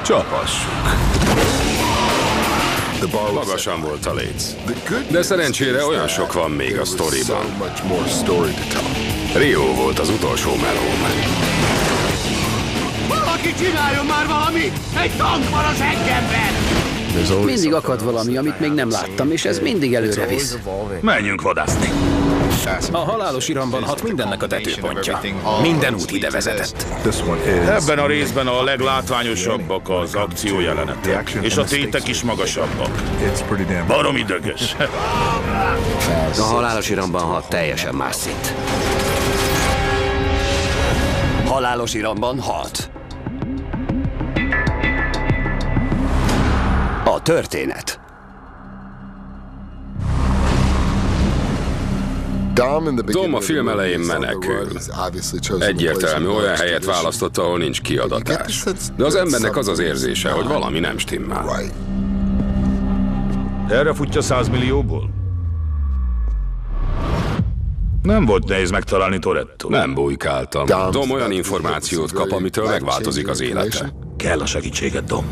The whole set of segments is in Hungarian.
Csapassuk. Magasan volt a léc. De szerencsére olyan sok van még a sztoriban. Rio volt az utolsó melóm. Valaki csináljon már valamit! Egy tank van az engemben! Mindig akad valami, amit még nem láttam, és ez mindig előre visz. Menjünk vadászni. A halálos iramban 6 mindennek a tetőpontja. Minden út ide vezetett. Ebben a részben a leglátványosabbak az akciójelenetek, és a tétek is magasabbak. Baromi dögös. A halálos iramban 6 teljesen más szint. Halálos iramban 6. A történet. Dom a film elején menekül. Egyértelmű, olyan helyet választott, ahol nincs kiadatás. De az embernek az az érzése, hogy valami nem stimmel. Erre futja 100 millióból? Nem volt nehéz megtalálni Toretto. Nem bujkáltam. Dom olyan információt kap, amitől megváltozik az élete. Kell a segítséged, Dom.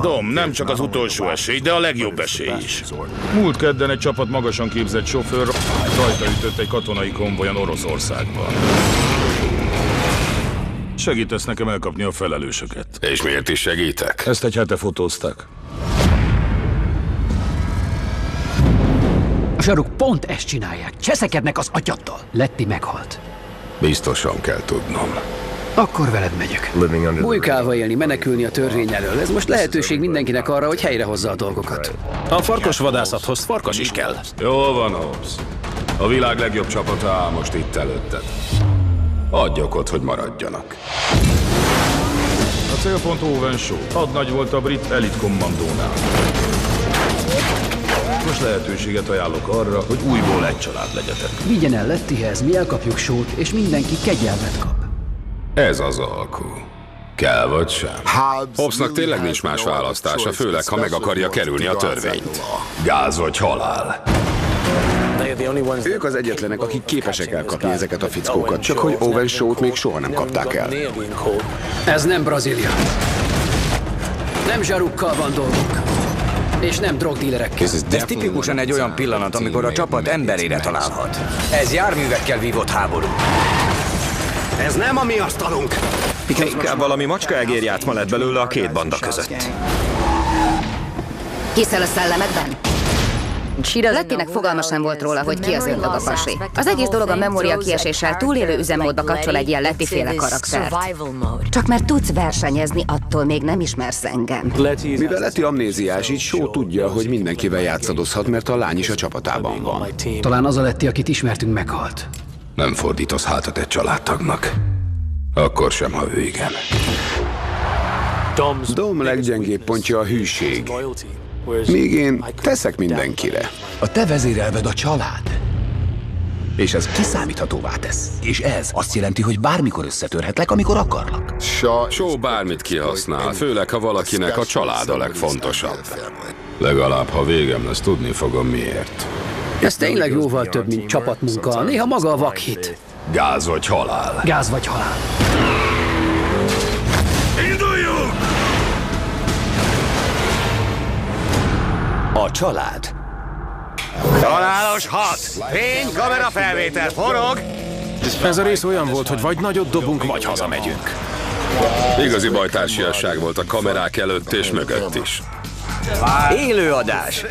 Dom, nem csak az utolsó esély, de a legjobb esély is. Múlt kedden egy csapat magasan képzett sofőr rajta ütött egy katonai konvojon Oroszországban. Segítesz nekem elkapni a felelősöket. És miért is segítek? Ezt egy hete fotózták. A zsaruk pont ezt csinálják. Cseszekednek az atyattal. Letty meghalt. Biztosan kell tudnom. Akkor veled megyek. Bujkálva élni, menekülni a törvény elől. Ez most lehetőség mindenkinek arra, hogy helyrehozza a dolgokat. A farkas vadászathoz farkas is kell. Jól van, Hobbs. A világ legjobb csapata áll most itt előtted. Adj okot, hogy maradjanak. A célpont Owen Shaw. Hadnagy volt a brit elit kommandónál. Most lehetőséget ajánlok arra, hogy újból egy család legyetek. Vigyen el Lettyhez, mi elkapjuk Shawt, és mindenki kegyelmet kap. Ez az alkú. Kell vagy sem? Hobbsnak tényleg nincs más választása, főleg ha meg akarja kerülni a törvényt. Gáz vagy halál. Ők az egyetlenek, akik képesek elkapni ezeket a fickókat, csak hogy Owen Shaw-t még soha nem kapták el. Ez nem Brazília. Nem zsarukkal van dolgunk. És nem drogdílerekkel. Ez tipikusan egy olyan pillanat, amikor a csapat emberére találhat. Ez járművekkel vívott háború. Ez nem a mi asztalunk! Inkább valami macskaegér játszma lett belőle a két banda között. Hiszel a szellemekben? Lettynek fogalma sem volt róla, hogy ki az ördög a pasi. Az egész dolog a memória kieséssel túlélő üzemmódba kapcsol egy ilyen Letty-féle karaktert. Csak mert tudsz versenyezni, attól még nem ismersz engem. Mivel Letty amnéziás, így Shaw tudja, hogy mindenkivel játszadozhat, mert a lány is a csapatában van. Talán az a Letty, akit ismertünk, meghalt. Nem fordítasz hátat egy családtagnak. Akkor sem, ha ő igen. Dom leggyengébb pontja a hűség. Míg én teszek mindenkire. A te vezérelved a család. És ez kiszámíthatóvá tesz. És ez azt jelenti, hogy bármikor összetörhetlek, amikor akarlak. Shaw bármit kihasznál, főleg ha valakinek a család a legfontosabb. Legalább, ha végem lesz, tudni fogom miért. Ez tényleg jóval több, mint csapatmunka. Néha maga a vakhit. Gáz vagy halál. Gáz vagy halál. Induljunk! A család. Halálos 6! Fény, kamera, felvétel, forog! Ez a rész olyan volt, hogy vagy nagyot dobunk, vagy hazamegyünk. Igazi bajtársiasság volt a kamerák előtt és mögött is. Élőadás!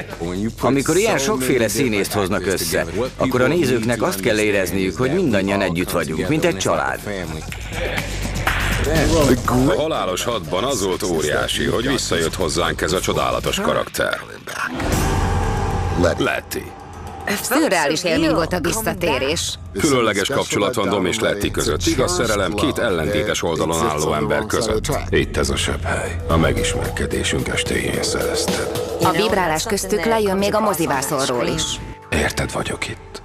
Amikor ilyen sokféle színészt hoznak össze, akkor a nézőknek azt kell érezniük, hogy mindannyian együtt vagyunk, mint egy család. A halálos 6-ban az volt óriási, hogy visszajött hozzánk ez a csodálatos karakter. Letty. Szürreális élmény volt a visszatérés. Különleges kapcsolat van Dom és Letty között. Igaz szerelem két ellentétes oldalon álló ember között. Itt ez a sebb hely. A megismerkedésünk estéjén szerezted. A vibrálás köztük lejön még a mozivászorról is. Érted vagyok itt.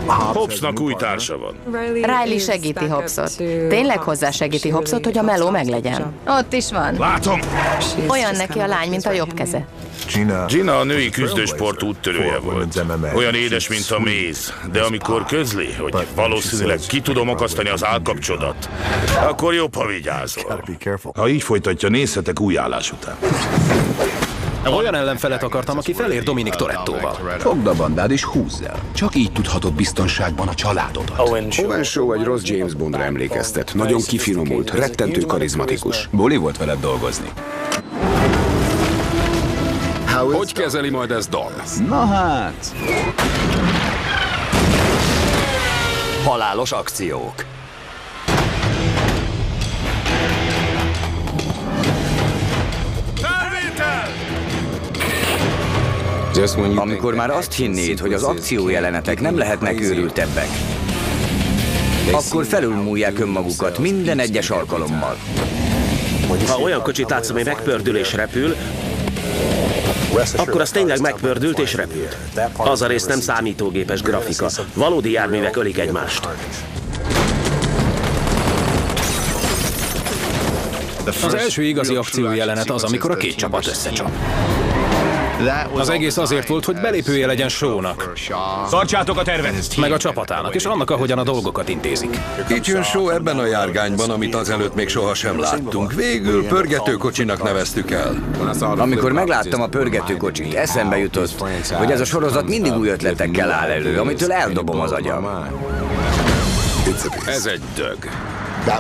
Hobbsnak új társa van. Riley segíti Hobbsot. Tényleg hozzásegíti Hobbsot, hogy a meló meglegyen. Ott is van. Látom! Olyan neki a lány, mint a jobb keze. Gina a női küzdősport úttörője volt. Olyan édes, mint a méz, de amikor közli, hogy valószínűleg ki tudom akasztani az állkapcsodat, akkor jobb, ha vigyázol. Ha így folytatja, nézhetek új állás után. Olyan ellenfelet akartam, aki felér Dominic Torettóval. Fogd a bandád és húzz el. Csak így tudhatod biztonságban a családodat. Owen Shaw egy rossz James Bondra emlékeztet. Nagyon kifinomult, rettentő karizmatikus. Boli volt veled dolgozni. Hogy kezeli majd ezt Dom? Na hát... Halálos akciók. Amikor már azt hinnéd, hogy az akciójelenetek nem lehetnek őrültebbek, akkor felülmúlják önmagukat minden egyes alkalommal. Ha olyan kocsit látsz, ami megpördül és repül, akkor az tényleg megpördült és repült. Az a rész nem számítógépes grafika. Valódi járművek ölik egymást. Az első igazi akciójelenet az, amikor a két csapat összecsap. Az egész azért volt, hogy belépője legyen Shawnak. Tartsátok a tervet! Meg a csapatának, és annak, ahogyan a dolgokat intézik. Itt jön Shaw ebben a járgányban, amit azelőtt még sohasem láttunk. Végül pörgetőkocsinak neveztük el. Amikor megláttam a pörgetőkocsit, eszembe jutott, hogy ez a sorozat mindig új ötletekkel áll elő, amitől eldobom az agyam. Ez egy dög.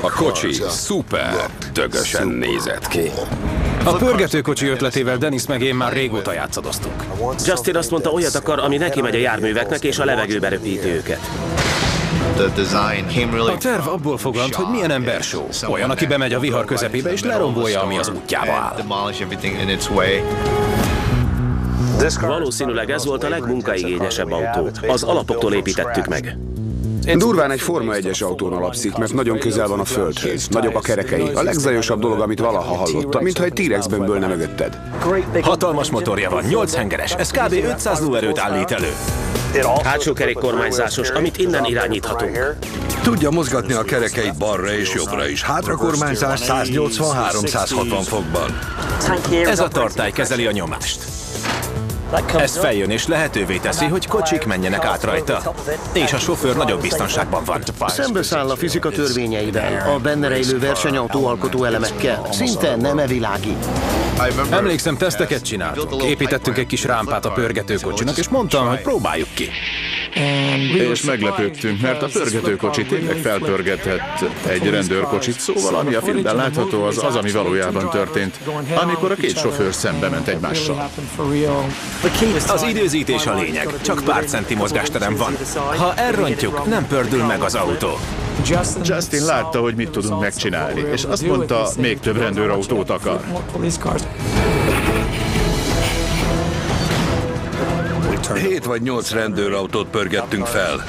A kocsi szuper dögösen nézett ki. A pörgetőkocsi ötletével Dennis meg én már régóta játszadoztunk. Justin azt mondta, olyat akar, ami neki megy a járműveknek és a levegőbe röpíti őket. A terv abból fogant, hogy milyen ember Shaw. Olyan, aki bemegy a vihar közepébe és lerombolja, ami az útjába áll. Valószínűleg ez volt a legmunkaigényesebb autó. Az alapoktól építettük meg. Durván egy Forma 1-es autón alapszik, mert nagyon közel van a földhöz. Nagyobb a kerekei. A legzajosabb dolog, amit valaha hallottam, mintha egy T-rex bömbölne mögötted. Hatalmas motorja van, 8 hengeres, ez kb. 500 lóerőt állít elő. Hátsó kerékkormányzásos, amit innen irányíthatunk. Tudja mozgatni a kerekeit balra és jobbra is. Hátrakormányzás 180-360 fokban. Ez a tartály kezeli a nyomást. Ez feljön és lehetővé teszi, hogy kocsik menjenek át rajta. És a sofőr nagyobb biztonságban van. Szembeszáll a fizika törvényeivel, a benne rejlő versenyautó alkotó elemekkel. Szinte nem evilági. Emlékszem, teszteket csináltunk. Építettünk egy kis rámpát a pörgetőkocsinak, és mondtam, hogy próbáljuk ki. És meglepődtünk, mert a pörgetőkocsi tényleg felpörgetett egy rendőrkocsit, szóval ami a filmben látható, az az, ami valójában történt, amikor a két sofőr szembe ment egymással. Az időzítés a lényeg, csak pár centi mozgásterem van. Ha elrontjuk, nem pördül meg az autó. Justin látta, hogy mit tudunk megcsinálni, és azt mondta, még több rendőrautót akar. 7 vagy 8 rendőrautót pörgettünk fel.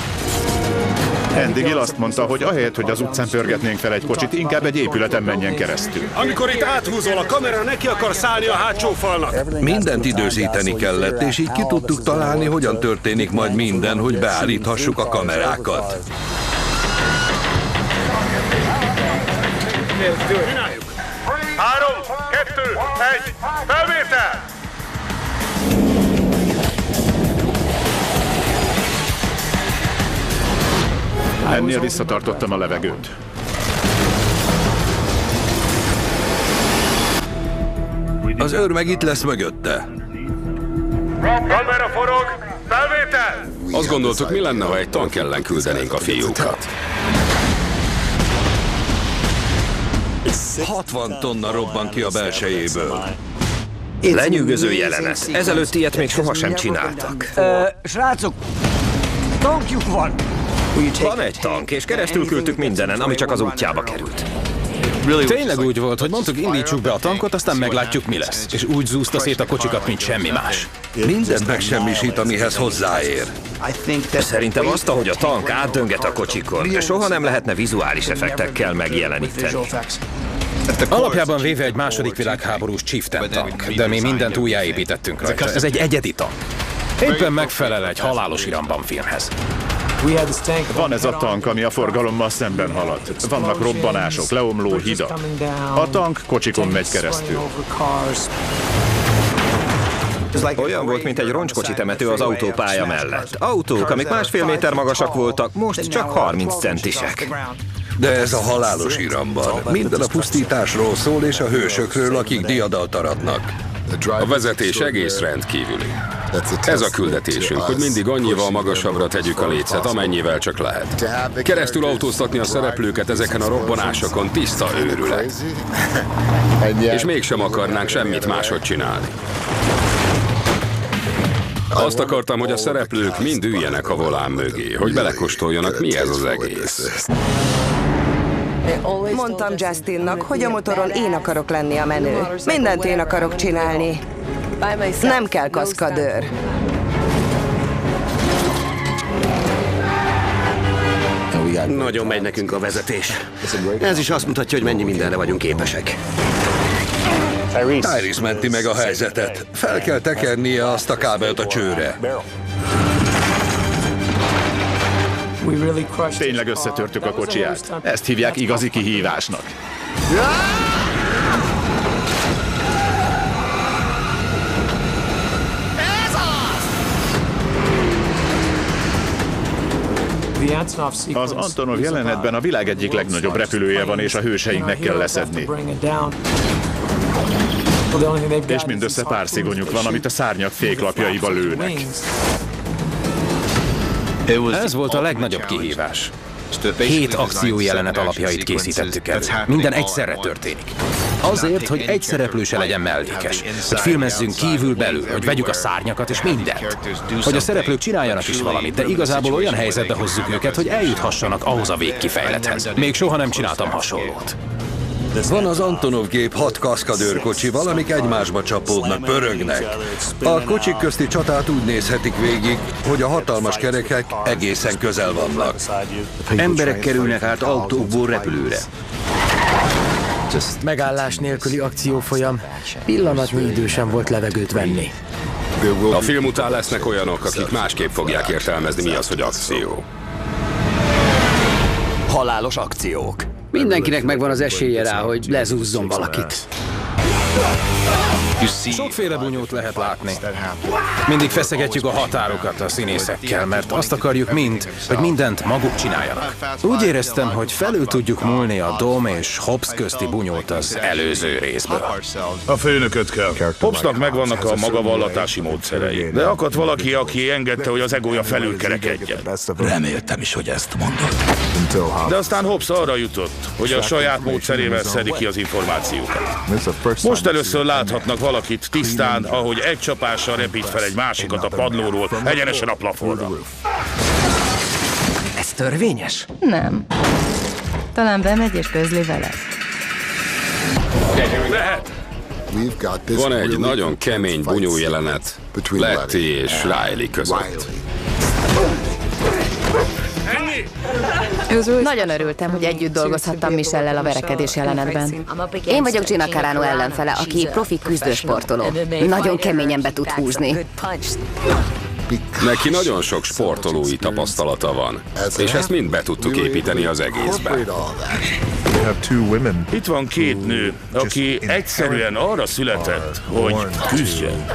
Andy Gill azt mondta, hogy ahelyett, hogy az utcán pörgetnénk fel egy kocsit, inkább egy épületen menjen keresztül. Amikor itt áthúzol, a kamera neki akar szállni a hátsó falnak. Mindent időzíteni kellett, és így ki tudtuk találni, hogyan történik majd minden, hogy beállíthassuk a kamerákat. Csináljuk! 3, 2, 1, felvétel! Ennél visszatartottam a levegőt. Az őr meg itt lesz mögötte. Kamera forog! Felvétel! Azt gondoltuk, mi lenne, ha egy tank ellen küldenénk a fiúkat. 60 tonna robban ki a belsejéből. Lenyűgöző jelenet. Ezelőtt ilyet még sohasem csináltak. Srácok, tankjuk van! Van egy tank, és keresztül küldtük mindenen, ami csak az útjába került. Tényleg úgy volt, hogy mondtuk, indítsuk be a tankot, aztán meglátjuk, mi lesz. És úgy zúzta szét a kocsikat, mint semmi más. Mindent megsemmisít, amihez hozzáér. Szerintem azt, ahogy a tank átdönget a kocsikon, soha nem lehetne vizuális effektekkel megjeleníteni. Alapjában véve egy második világháborús Chieftain tank, de mi mindent újjáépítettünk rajta. Ez egy egyedi tank. Éppen megfelel egy Halálos iramban filmhez. Van ez a tank, ami a forgalommal szemben halad. Vannak robbanások, leomló hidak. A tank kocsikon megy keresztül. Olyan volt, mint egy roncskocsi temető az autópálya mellett. Autók, amik 1,5 méter magasak voltak, most csak 30 centisek. De ez a halálos iramban. Minden a pusztításról szól, és a hősökről, akik diadalt aratnak. A vezetés egész rendkívüli. Ez a küldetésünk, hogy mindig annyival magasabbra tegyük a lécet, amennyivel csak lehet. Keresztül autóztatni a szereplőket ezeken a robbanásokon tiszta őrület. És mégsem akarnánk semmit máshogy csinálni. Azt akartam, hogy a szereplők mind üljenek a volán mögé, hogy belekóstoljanak, mi ez az egész. Mondtam Justinnak, hogy a motoron én akarok lenni a menő. Mindent én akarok csinálni. Nem kell kaszkadőr. Nagyon megy nekünk a vezetés. Ez is azt mutatja, hogy mennyi mindenre vagyunk képesek. Tyrese menti meg a helyzetet. Fel kell tekernie azt a kábelt a csőre. Tényleg összetörtük a kocsiját. Ezt hívják igazi kihívásnak. Az Antonov jelenetben a világ egyik legnagyobb repülője van, és a hőseinknek kell leszedni. És mindössze pár szigonyuk van, amit a szárnyak féklapjaiba lőnek. Ez volt a legnagyobb kihívás. 7 akciójelenet alapjait készítettük elő. Minden egyszerre történik. Azért, hogy egy szereplő se legyen mellékes. Hogy filmezzünk kívül-belül, hogy vegyük a szárnyakat és mindent. Hogy a szereplők csináljanak is valamit, de igazából olyan helyzetbe hozzuk őket, hogy eljuthassanak ahhoz a végkifejlethez. Még soha nem csináltam hasonlót. Van az Antonov gép 6 kaszkadőrkocsival, amik egymásba csapódnak, pörögnek. A kocsik közti csatát úgy nézhetik végig, hogy a hatalmas kerekek egészen közel vannak. Emberek kerülnek át autókból repülőre. Megállás nélküli akciófolyam. Pillanatnyi idő sem volt levegőt venni. A film után lesznek olyanok, akik másképp fogják értelmezni, mi az, hogy akció. Halálos akciók. Mindenkinek megvan az esélye rá, hogy lezúzzon valakit. Sokféle bunyót lehet látni. Mindig feszegetjük a határokat a színészekkel, mert azt akarjuk hogy mindent maguk csináljanak. Úgy éreztem, hogy felül tudjuk múlni a Dom és Hobbs közti bunyót az előző részből. A főnököt kell. Hobbsnak megvannak a maga vallatási módszerei, de akadt valaki, aki engedte, hogy az egója felülkerekedjen. Reméltem is, hogy ezt mondod. De aztán Hobbs arra jutott, hogy a saját módszerével szedi ki az információkat. Most először láthatnak valakit tisztán, ahogy egy csapással repít fel egy másikat a padlóról, egyenesen a plafonra. Ez törvényes? Nem. Talán bemegy és közli vele. Lehet. Van egy nagyon kemény bunyó jelenet Letty és Riley között. Nagyon örültem, hogy együtt dolgozhattam Michelle-lel a verekedés jelenetben. Én vagyok Gina Carano ellenfele, aki profi küzdősportoló. Nagyon keményen be tud húzni. Neki nagyon sok sportolói tapasztalata van, és ezt mind be tudtuk építeni az egészbe. Itt van 2 nő, aki egyszerűen arra született, hogy küzdjön.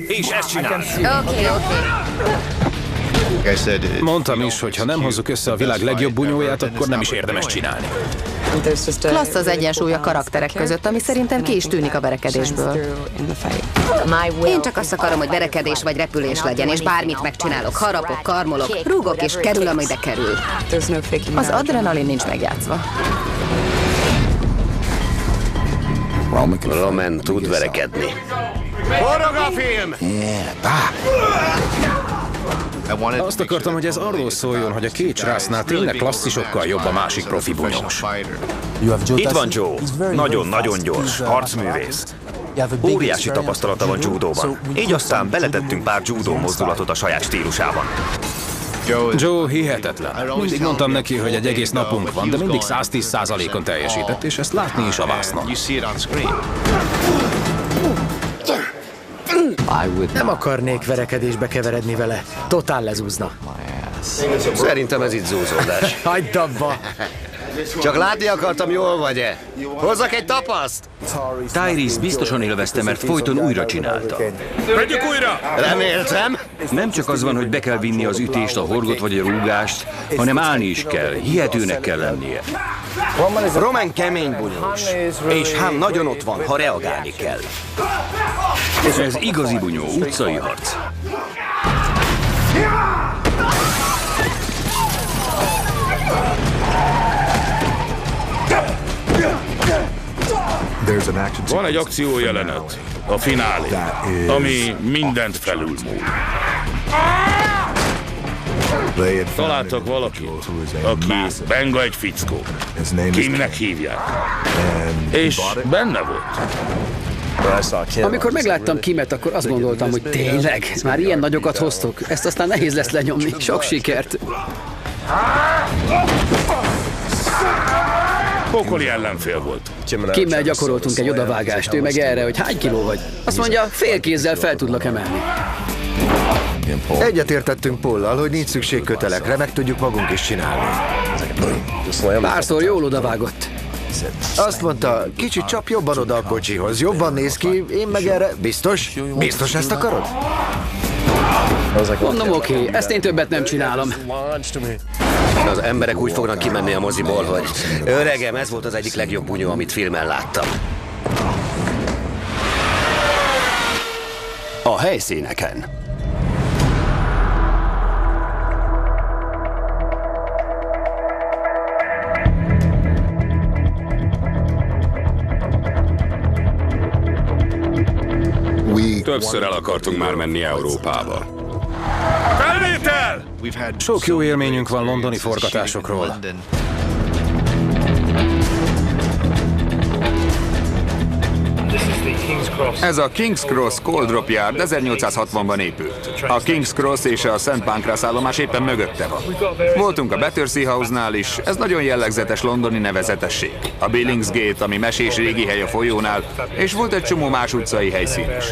És ezt csinál. Oké. Mondtam is, hogy ha nem hozzuk össze a világ legjobb bunyóját, akkor nem is érdemes csinálni. Klassz az egyensúly a karakterek között, ami szerintem ki is tűnik a verekedésből. Én csak azt akarom, hogy verekedés vagy repülés legyen, és bármit megcsinálok. Harapok, karmolok, rúgok, és kerül, amire kerül. Az adrenalin nincs megjátszva. Roman tud verekedni. Forog a film! Azt akartam, hogy ez arról szóljon, hogy a 2 srácnál tényleg klasszisokkal jobb a másik profi bunyós. Itt van Joe. Nagyon-nagyon gyors, harcművész. Óriási tapasztalata van judóban. Így aztán beletettünk pár judó mozdulatot a saját stílusában. Joe hihetetlen. Mindig mondtam neki, hogy egy egész napunk van, de mindig 110%-on teljesített, és ezt látni is a vásznon. Nem akarnék verekedésbe keveredni vele. Totál lezúzna. Szerintem ez itt zúzódás. Hagyd abba! Csak látni akartam, jól vagy-e. Hozzak egy tapaszt? Tyrese biztosan élvezte, mert folyton újra csinálta. Vegyük újra! Reméltem. Nem csak az van, hogy be kell vinni az ütést, a horgot vagy a rúgást, hanem állni is kell, hihetőnek kell lennie. Roman kemény bunyós, és Ham nagyon ott van, ha reagálni kell. Ez igazi bunyó, utcai harc. Van egy akciójelenet, a finálé, ami mindent felülmúl. Találtak valakit, aki Benga egy fickó. Kimnek hívják. És benne volt. Amikor megláttam Kimet, akkor azt gondoltam, hogy tényleg, már ilyen nagyokat hoztok. Ezt aztán nehéz lesz lenyomni. Sok sikert. Pokoli ellenfél volt. Kimmel gyakoroltunk egy odavágást, ő meg erre, hogy hány kiló vagy. Azt mondja, fél kézzel fel tudlak emelni. Egyetértettünk Paullal, hogy nincs szükség kötelekre, meg tudjuk magunk is csinálni. Párszor jól odavágott. Azt mondta, kicsit csap jobban oda a kocsihoz, jobban néz ki, én meg erre, biztos? Biztos ezt akarod? Mondom, oké, ezt én többet nem csinálom. Az emberek úgy fognak kimenni a moziból, hogy öregem, ez volt az egyik legjobb bunyó, amit filmen láttam. A helyszíneken. Többször el akartunk már menni Európába. Felvétel! Sok jó élményünk van londoni forgatásokról. Ez a King's Cross Coal Drop Yard 1860-ban épült. A King's Cross és a St. Pancras állomás éppen mögötte van. Voltunk a Battersea House-nál is, ez nagyon jellegzetes londoni nevezetesség. A Billingsgate, ami mesés régi hely a folyónál, és volt egy csomó más utcai helyszín is.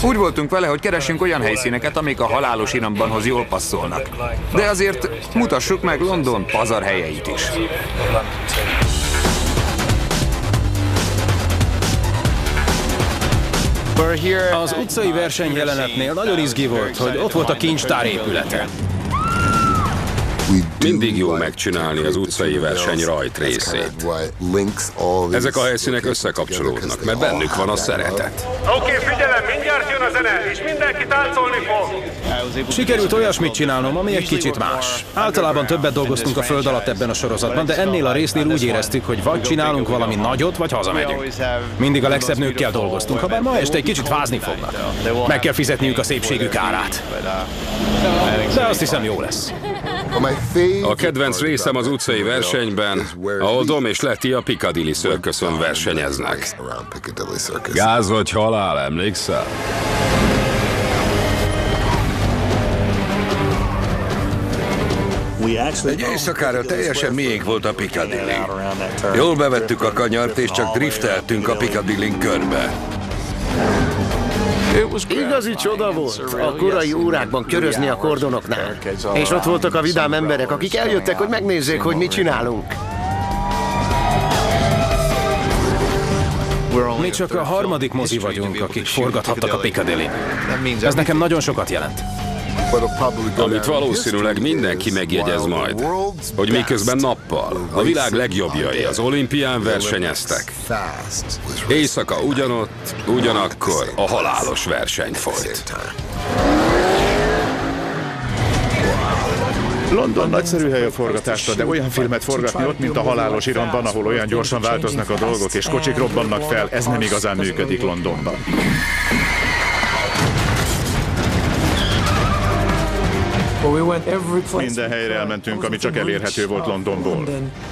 Úgy voltunk vele, hogy keressünk olyan helyszíneket, amik a halálos irambanhoz jól passzolnak. De azért mutassuk meg London pazarhelyeit is. Az utcai versenyjelenetnél nagyon izgi volt, hogy ott volt a kincstár épülete. Mindig jó megcsinálni az utcai verseny rajt részét. Ezek a helyszínek összekapcsolódnak, mert bennük van a szeretet. Oké, figyelem, mindjárt jön a zene, és mindenki táncolni fog. Sikerült olyasmit csinálnom, ami egy kicsit más. Általában többet dolgoztunk a föld alatt ebben a sorozatban, de ennél a résznél úgy éreztük, hogy vagy csinálunk valami nagyot, vagy hazamegyünk. Mindig a legszebb nőkkel dolgoztunk, ha bár ma este egy kicsit fázni fognak. Meg kell fizetniük a szépségük árát. De azt hiszem, jó lesz. A kedvenc részem az utcai versenyben, ahol Dom és Letty a Piccadilly Circuson versenyeznek. Gáz vagy halál, emlékszel? Egy éjszakára teljesen miénk volt a Piccadilly. Jól bevettük a kanyart, és csak drifteltünk a Piccadillyn körbe. Igazi csoda volt a korai órákban körözni a kordonoknál. És ott voltak a vidám emberek, akik eljöttek, hogy megnézzék, hogy mit csinálunk. Mi csak a harmadik mozi vagyunk, akik forgathattak a Piccadillyn. Ez nekem nagyon sokat jelent. Amit valószínűleg mindenki megjegyez majd, hogy miközben nappal a világ legjobbjai az olimpián versenyeztek, éjszaka ugyanott, ugyanakkor a halálos verseny folyt. London nagyszerű hely a forgatásra, de olyan filmet forgatni ott, mint a halálos iramban, ahol olyan gyorsan változnak a dolgok és kocsik robbannak fel, ez nem igazán működik Londonban. Minden helyre elmentünk, ami csak elérhető volt Londonból.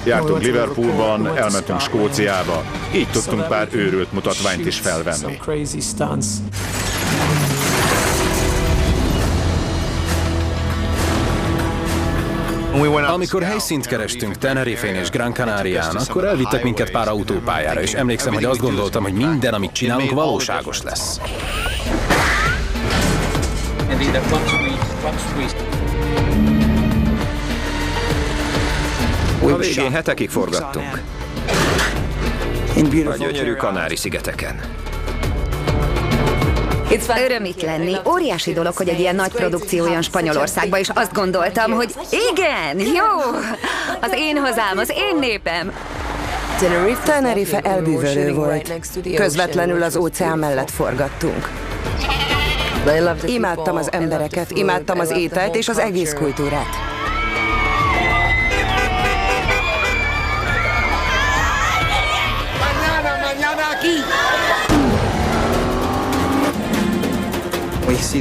Jártunk Liverpoolban, elmentünk Skóciába, így tudtunk pár őrült mutatványt is felvenni. Amikor helyszínt kerestünk Tenerifén és Gran Canarián, akkor elvittek minket pár autópályára, és emlékszem, hogy azt gondoltam, hogy minden, amit csinálunk, valóságos lesz. A végén hetekig forgattunk. A gyönyörű Kanári-szigeteken. Öröm itt lenni. Óriási dolog, hogy egy ilyen nagy produkció jön Spanyolországba, és azt gondoltam, hogy igen, jó, az én hazám, az én népem. Tenerife elbűvölő volt. Közvetlenül az óceán mellett forgattunk. Imádtam az embereket, imádtam az ételt és az egész kultúrát.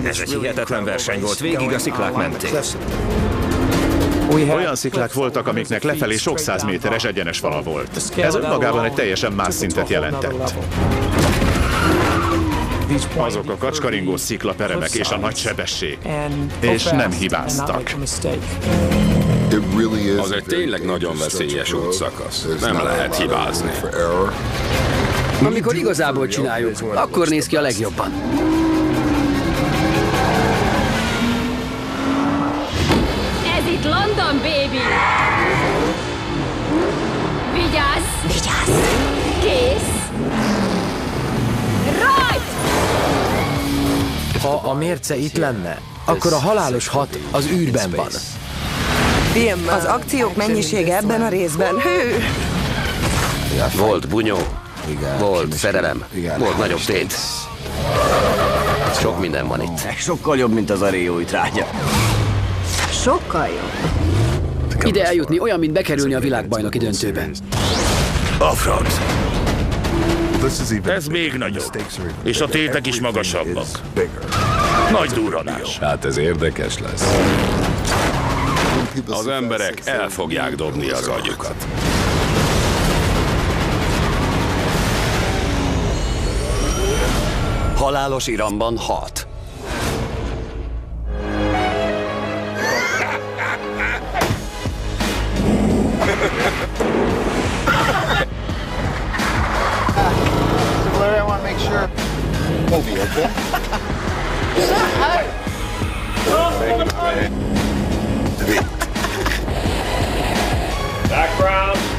Ez egy hihetetlen verseny volt, végig a sziklák mentén. Olyan sziklák voltak, amiknek lefelé sok száz méteres egyenes fala volt. Ez önmagában egy teljesen más szintet jelentett. Azok a kacskaringós sziklaperemek és a nagy sebesség. És nem hibáztak. Az egy tényleg nagyon veszélyes útszakasz. Nem lehet hibázni. Amikor igazából csináljuk, akkor néz ki a legjobban. Ez itt London, baby! Vigyázz! Vigyázz! Kész! Rajt! Ha a mérce itt lenne, akkor a halálos 6 az űrben van. Az akciók mennyisége ebben a részben, hű! Volt bunyó, volt szerelem, volt nagyobb tét. Sok minden van itt. Sokkal jobb, mint az a Rio trágya. Sokkal jobb. Ide eljutni olyan, mint bekerülni a világbajnoki döntőbe. A franc. Ez még nagyobb. És a tétek is magasabbak. Nagy durranás. Hát ez érdekes lesz. Az emberek el fogják dobni az agyukat. Halálos iramban 6. Larry, I want to make sure. We'll be okay. Background.